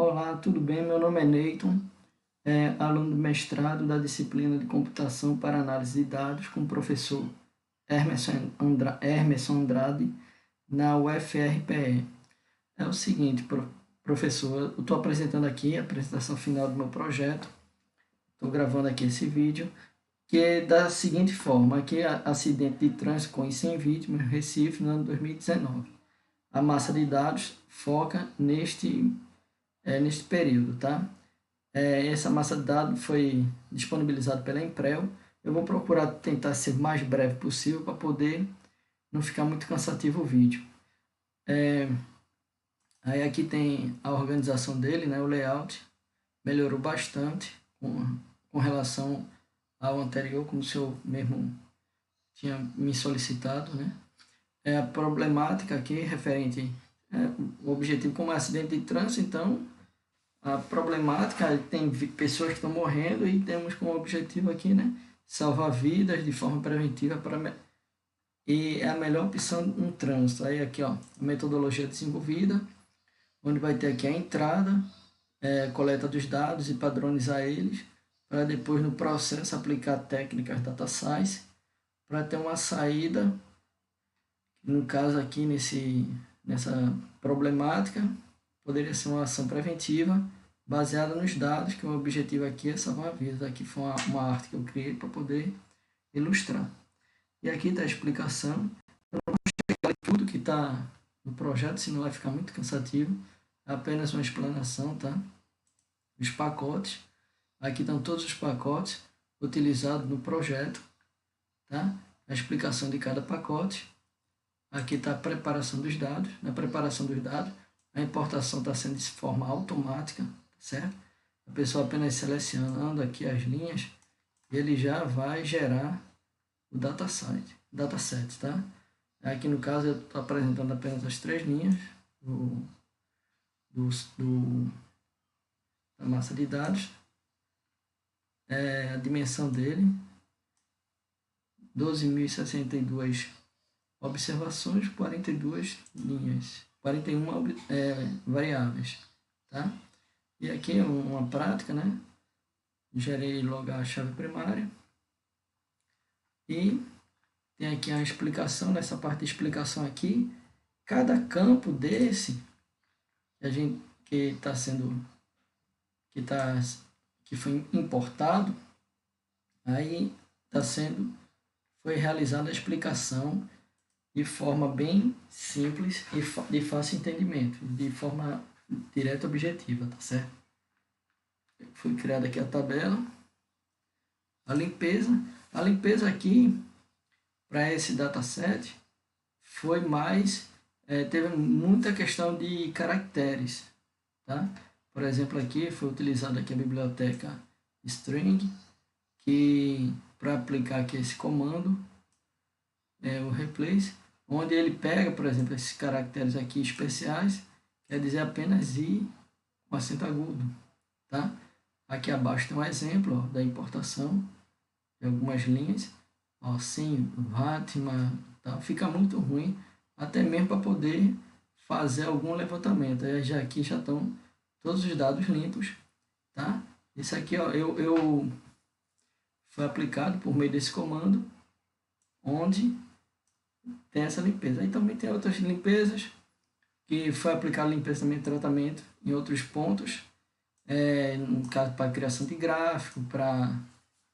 Olá, tudo bem? Meu nome é Neyton, aluno do mestrado da disciplina de Computação para Análise de Dados com o professor Hermeson Andrade na UFRPE. É o seguinte, professor, eu estou apresentando aqui a apresentação final do meu projeto, estou gravando aqui esse vídeo, que é da seguinte forma, aqui é acidente de trânsito com 100 vítimas, Recife, no ano 2019. A massa de dados foca neste período, tá? Essa massa de dados foi disponibilizada pela Emprel. Eu vou procurar tentar ser o mais breve possível para poder não ficar muito cansativo o vídeo. Aí aqui tem a organização dele, né, o layout, melhorou bastante com relação ao anterior, como o senhor mesmo tinha me solicitado, né? A problemática aqui referente o objetivo como acidente de trânsito, então a problemática, tem pessoas que estão morrendo e temos como objetivo aqui, né, salvar vidas de forma preventiva e é a melhor opção no trânsito. Aí aqui, ó, a metodologia desenvolvida, onde vai ter aqui a entrada, coleta dos dados e padronizar eles, para depois no processo aplicar técnicas data science, para ter uma saída, no caso aqui nessa problemática, poderia ser uma ação preventiva baseada nos dados, que o objetivo aqui é salvar vidas. Aqui foi uma arte que eu criei para poder ilustrar. E aqui está a explicação. Eu não vou chegar em tudo que está no projeto, senão vai ficar muito cansativo. É apenas uma explanação, tá? Os pacotes. Aqui estão todos os pacotes utilizados no projeto, tá? A explicação de cada pacote. Aqui está a preparação dos dados. Na preparação dos dados, a importação está sendo de forma automática, certo? A pessoa apenas selecionando aqui as linhas, ele já vai gerar o dataset, tá? Aqui no caso eu estou apresentando apenas as 3 linhas da massa de dados. A dimensão dele, 12.062 observações, 42 linhas, 41 variáveis, tá? E aqui é uma prática, né? Gerei logo a chave primária. E tem aqui a explicação, nessa parte de explicação aqui, cada campo desse que foi importado, aí foi realizada a explicação de forma bem simples e de fácil entendimento, de forma direta e objetiva, tá certo? Foi criada aqui a tabela. A limpeza aqui, para esse dataset, foi mais, teve muita questão de caracteres, tá? Por exemplo, aqui foi utilizada aqui a biblioteca string, que para aplicar aqui esse comando, o replace, onde ele pega, por exemplo, esses caracteres aqui especiais, quer dizer apenas I com acento agudo, tá? Aqui abaixo tem um exemplo, ó, da importação de algumas linhas, ó, sim, Vatma, tá? Fica muito ruim, até mesmo para poder fazer algum levantamento. Aí aqui já estão todos os dados limpos, tá? Isso aqui, ó, foi aplicado por meio desse comando, onde tem essa limpeza. Aí também tem outras limpezas, que foi aplicado limpeza também de tratamento em outros pontos, no caso para criação de gráfico,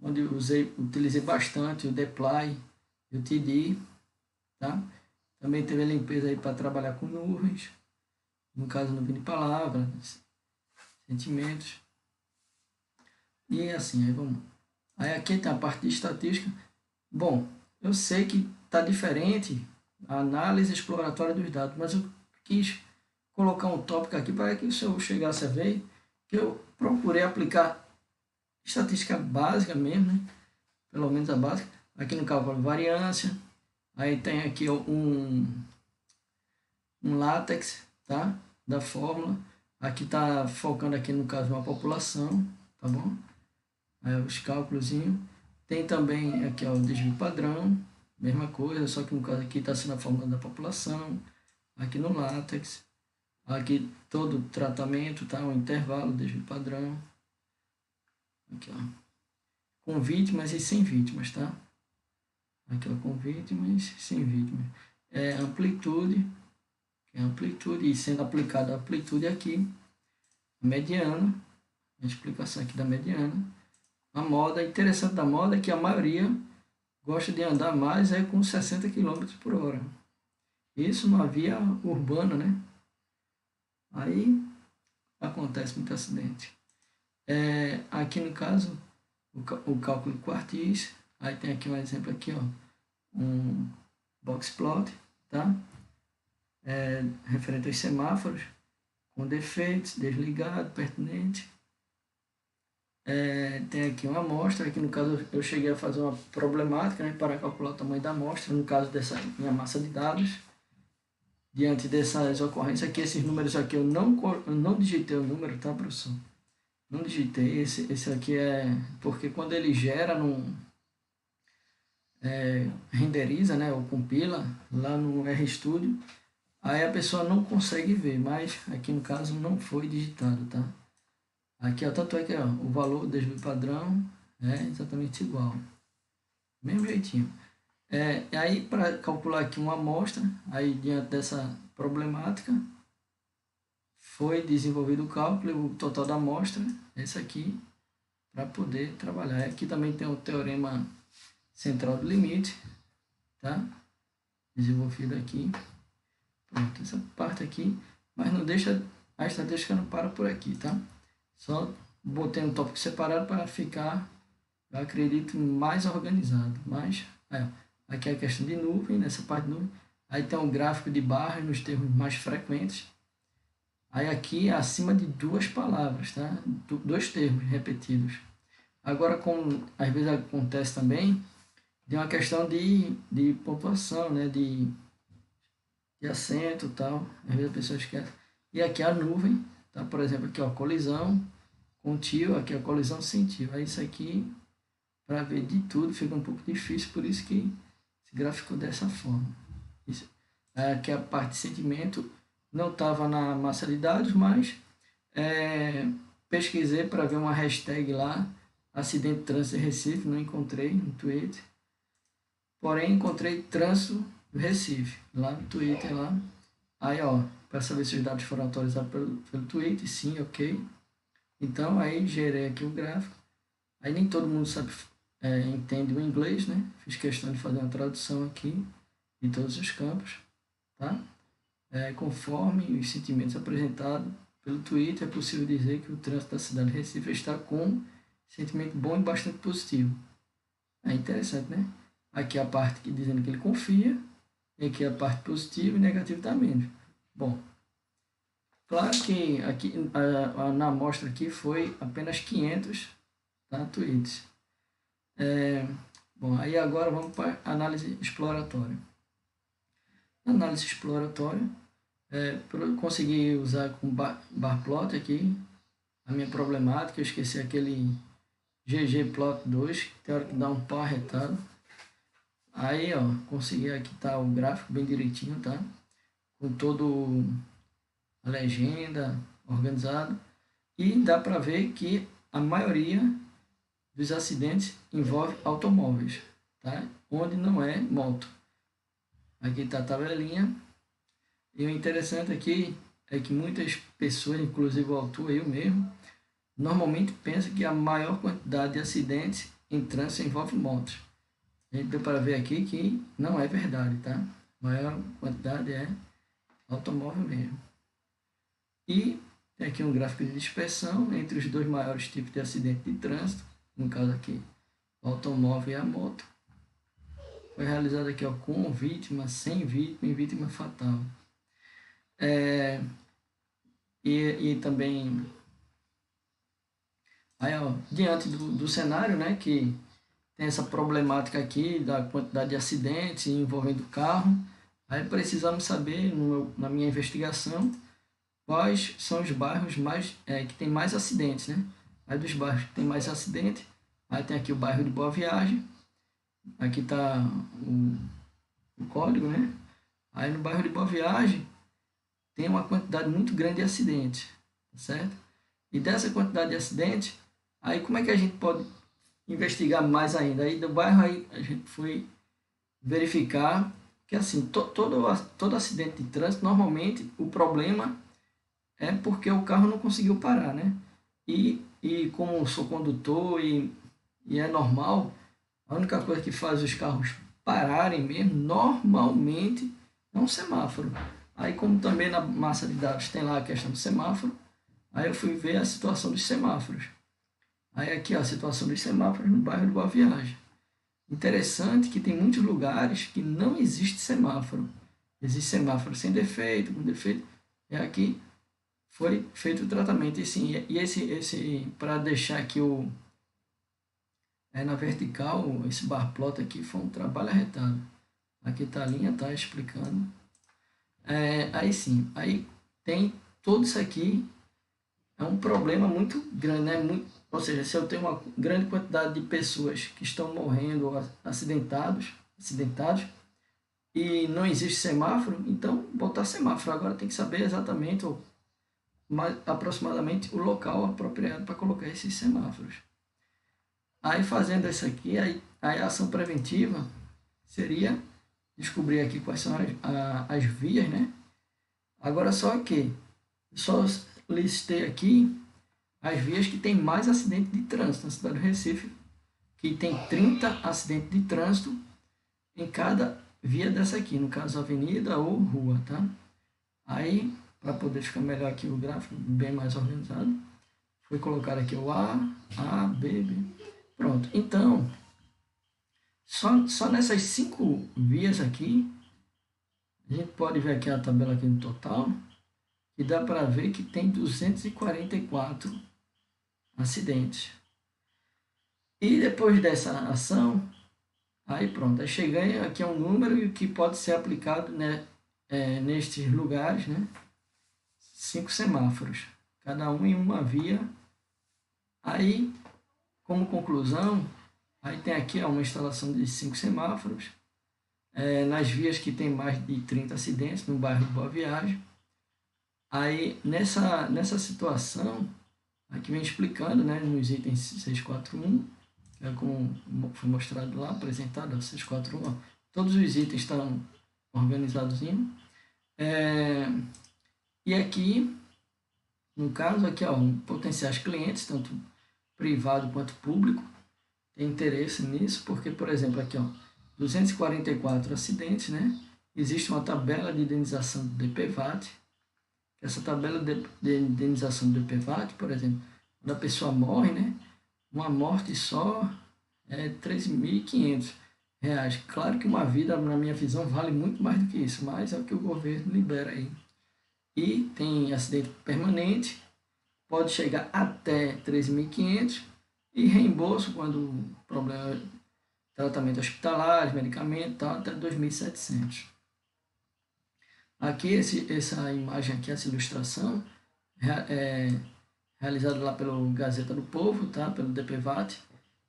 onde eu utilizei bastante o deploy e o td, tá? Também teve a limpeza aí para trabalhar com nuvens, no caso nuvem de palavras, sentimentos, e assim, aí vamos. Aí aqui tem a parte de estatística. Bom, eu sei que está diferente a análise exploratória dos dados, mas eu quis colocar um tópico aqui para que o senhor chegasse a ver que eu procurei aplicar estatística básica mesmo, né? Pelo menos a básica. Aqui no cálculo variância, aí tem aqui um látex, tá? Da fórmula. Aqui está focando aqui no caso uma população, tá bom? Aí os cálculos. Tem também aqui, ó, o desvio padrão, mesma coisa, só que no caso aqui está sendo a fórmula da população, aqui no látex. Aqui todo o tratamento, tá? O intervalo, desvio padrão. Aqui, ó. Com vítimas e sem vítimas, tá? Aqui, ó, com vítimas e sem vítimas. Amplitude, que é amplitude, e sendo aplicada a amplitude aqui, mediana, a explicação aqui da mediana. A moda, interessante da moda é que a maioria gosta de andar mais com 60 km por hora. Isso numa via urbana, né? Aí acontece muito acidente. Aqui no caso, o cálculo quartis, aí tem aqui um exemplo aqui, ó, um box plot, tá? Referente aos semáforos, com defeitos, desligado, pertinente. Tem aqui uma amostra, aqui no caso eu cheguei a fazer uma problemática, né, para calcular o tamanho da amostra, no caso dessa minha massa de dados. Diante dessas ocorrências aqui, esses números aqui eu não digitei o número, tá, professor? Não digitei, esse aqui porque quando ele gera, renderiza, né, ou compila lá no RStudio, aí a pessoa não consegue ver, mas aqui no caso não foi digitado, tá? Aqui, ó, tanto é que ó, o valor do desvio padrão é exatamente igual. Mesmo jeitinho. Aí, para calcular aqui uma amostra, aí diante dessa problemática, foi desenvolvido o cálculo, o total da amostra, esse aqui, para poder trabalhar. Aqui também tem o teorema central do limite, tá? Desenvolvido aqui. Pronto, essa parte aqui, mas não deixa, a estatística não para por aqui, tá? Só botei um tópico separado para ficar, eu acredito, mais organizado. Mas, aqui é a questão de nuvem, nessa parte de nuvem. Aí tem um gráfico de barras nos termos mais frequentes. Aí aqui é acima de 2 palavras, tá? 2 termos repetidos. Agora, como às vezes acontece também, tem uma questão de pontuação, né? De acento e tal. Às vezes a pessoa esquece. E aqui a nuvem, tá? Por exemplo, aqui ó, colisão com tio, aqui a colisão sem tio. Aí isso aqui, para ver de tudo, fica um pouco difícil, por isso que esse gráfico ficou dessa forma. Isso. Aqui a parte de sentimento não estava na massa de dados, mas pesquisei para ver uma hashtag lá, acidente de trânsito em Recife, não encontrei no Twitter. Porém, encontrei trânsito do Recife, lá no Twitter, lá. Aí, ó, para saber se os dados foram autorizados pelo Twitter, sim, ok. Então, aí gerei aqui o gráfico. Aí nem todo mundo sabe, entende o inglês, né? Fiz questão de fazer uma tradução aqui de todos os campos, tá? Conforme os sentimentos apresentados pelo Twitter, é possível dizer que o trânsito da cidade de Recife está com sentimento bom e bastante positivo. É interessante, né? Aqui a parte que dizendo que ele confia, e aqui a parte positiva e negativa também. Bom, claro que aqui na amostra aqui foi apenas 500, tá, tweets. Bom, aí agora vamos para a análise exploratória. Na análise exploratória, eu consegui usar com barplot aqui a minha problemática. Eu esqueci aquele ggplot2, que tem hora que dá um pau arretado. Aí, ó, consegui aqui tá o gráfico bem direitinho, tá? Com todo a legenda organizado. E dá para ver que a maioria dos acidentes envolve automóveis, tá? Onde não é moto. Aqui está a tabelinha. E o interessante aqui é que muitas pessoas, inclusive o autor, eu mesmo, normalmente pensam que a maior quantidade de acidentes em trânsito envolve motos. A gente deu para ver aqui que não é verdade, tá? A maior quantidade é automóvel mesmo. E tem aqui um gráfico de dispersão entre os dois maiores tipos de acidente de trânsito, no caso aqui, o automóvel e a moto. Foi realizado aqui, ó, com vítima, sem vítima e vítima fatal. E também, aí, ó, diante do cenário, né, que tem essa problemática aqui da quantidade de acidentes envolvendo o carro, aí precisamos saber, na minha investigação, quais são os bairros que tem mais acidentes, né? Aí dos bairros que tem mais acidente, aí tem aqui o bairro de Boa Viagem, aqui está o código, né? Aí no bairro de Boa Viagem tem uma quantidade muito grande de acidentes, certo? E dessa quantidade de acidentes, aí como é que a gente pode investigar mais ainda? Aí do bairro aí a gente foi verificar que assim, todo acidente de trânsito, normalmente o problema é porque o carro não conseguiu parar, né? E como eu sou condutor e é normal, a única coisa que faz os carros pararem mesmo, normalmente, é um semáforo. Aí como também na massa de dados tem lá a questão do semáforo, aí eu fui ver a situação dos semáforos. Aí aqui ó, a situação dos semáforos no bairro do Boa Viagem. Interessante que tem muitos lugares que não existe semáforo. Existe semáforo sem defeito, com defeito. E aqui foi feito o tratamento. E sim, e esse para deixar aqui na vertical, esse bar plot aqui foi um trabalho arretado. Aqui tá a linha, tá explicando. Aí sim, aí tem tudo isso aqui. É um problema muito grande, né? Ou seja, se eu tenho uma grande quantidade de pessoas que estão morrendo ou acidentados, e não existe semáforo, então botar semáforo. Agora tem que saber exatamente, ou mais aproximadamente, o local apropriado para colocar esses semáforos. Aí fazendo isso aqui, aí a ação preventiva seria descobrir aqui quais são as vias, né? Agora só que, só listei aqui as vias que tem mais acidente de trânsito na cidade do Recife, que tem 30 acidentes de trânsito em cada via dessa aqui, no caso avenida ou rua, tá? Aí, para poder ficar melhor aqui o gráfico, bem mais organizado, foi colocar aqui o A, B, B. Pronto, então, só nessas 5 vias aqui, a gente pode ver aqui a tabela aqui no total, e dá para ver que tem 244 acidentes. E depois dessa ação, aí pronto, aí cheguei aqui a um número que pode ser aplicado, né, nestes lugares, né, 5 semáforos, cada um em uma via. Aí, como conclusão, aí tem aqui uma instalação de 5 semáforos, nas vias que tem mais de 30 acidentes, no bairro Boa Viagem. Aí, nessa situação, aqui vem explicando, né, nos itens 641, como foi mostrado lá, apresentado, 641, ó, todos os itens estão organizados. E aqui, no caso, aqui, ó, potenciais clientes, tanto privado quanto público, tem interesse nisso, porque, por exemplo, aqui, ó, 244 acidentes, né? Existe uma tabela de indenização do DPVAT. Essa tabela de indenização do DPVAT, por exemplo, quando a pessoa morre, né? Uma morte só é R$ 13.500. Claro que uma vida, na minha visão, vale muito mais do que isso, mas é o que o governo libera aí. E tem acidente permanente, pode chegar até 13.500 e reembolso quando o problema é tratamento hospitalar, medicamento, tal, até 2.700. Aqui, essa imagem aqui, essa ilustração, é realizada lá pelo Gazeta do Povo, tá? Pelo DPVAT,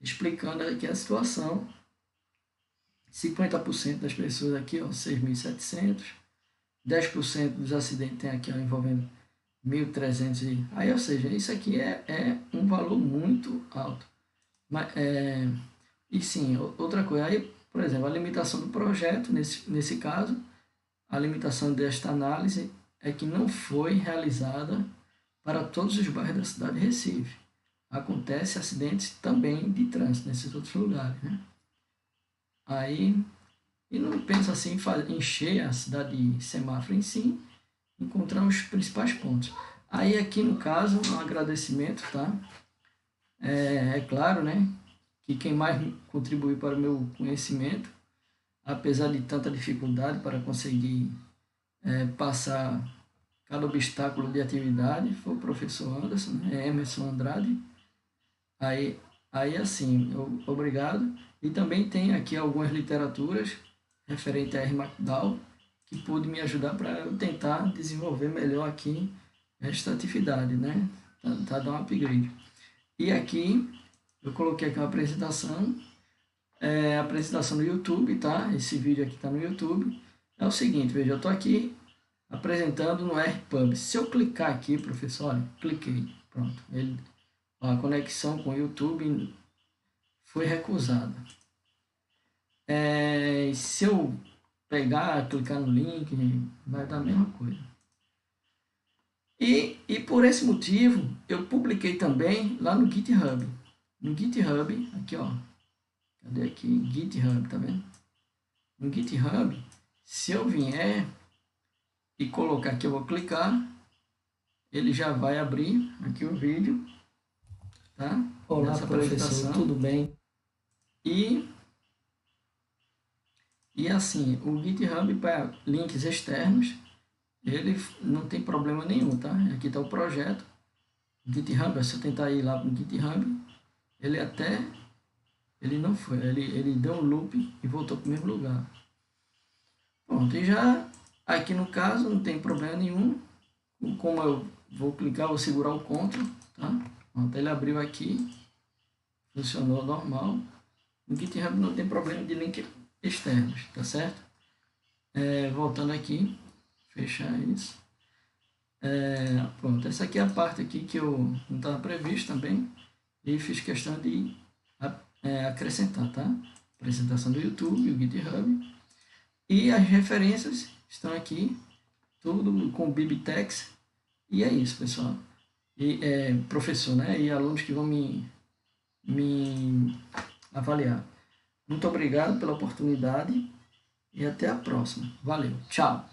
explicando aqui a situação. 50% das pessoas aqui, ó, 6.700. 10% dos acidentes tem aqui, ó, envolvendo 1.300. Aí, ou seja, isso aqui é um valor muito alto. Mas, e sim, outra coisa, aí, por exemplo, a limitação do projeto, nesse caso, a limitação desta análise é que não foi realizada para todos os bairros da cidade de Recife. Acontece acidentes também de trânsito nesses outros lugares, né? Aí, e não pensa assim em encher a cidade de semáforo em si, encontrar os principais pontos. Aí aqui no caso, um agradecimento, tá? É claro, né, que quem mais contribuiu para o meu conhecimento, apesar de tanta dificuldade para conseguir passar cada obstáculo de atividade, foi o professor Anderson, né, Emerson Andrade. Aí assim, obrigado. E também tem aqui algumas literaturas referente a R. McDowell, que pôde me ajudar para eu tentar desenvolver melhor aqui esta atividade, né? Tá dando um upgrade. E aqui, eu coloquei aqui uma apresentação, apresentação no YouTube, tá? Esse vídeo aqui tá no YouTube. É o seguinte, veja, eu tô aqui apresentando no RPub. Se eu clicar aqui, professor, olha, cliquei, pronto. A conexão com o YouTube foi recusada. Se eu pegar, clicar no link, vai dar a mesma coisa. E por esse motivo, eu publiquei também lá no GitHub. No GitHub, aqui ó, cadê aqui? GitHub, tá vendo? No GitHub, se eu vier e colocar aqui, eu vou clicar, ele já vai abrir aqui o vídeo, tá? Olá, professor, tudo bem? E assim, o GitHub para links externos, ele não tem problema nenhum, tá? Aqui está o projeto. GitHub, se eu tentar ir lá no GitHub, ele não foi, ele deu um loop e voltou para o mesmo lugar. Pronto, e já aqui no caso não tem problema nenhum. Como eu vou clicar, vou segurar o Ctrl, tá? Pronto, ele abriu aqui, funcionou normal. No GitHub não tem problema de link externos, tá certo? Voltando aqui, fechar isso. Pronto, essa aqui é a parte aqui que eu não estava previsto também e fiz questão de acrescentar, tá? Apresentação do YouTube, o GitHub. E as referências estão aqui, tudo com Bibliotex. E é isso, pessoal. E professor, né? E alunos que vão me avaliar. Muito obrigado pela oportunidade e até a próxima. Valeu, tchau!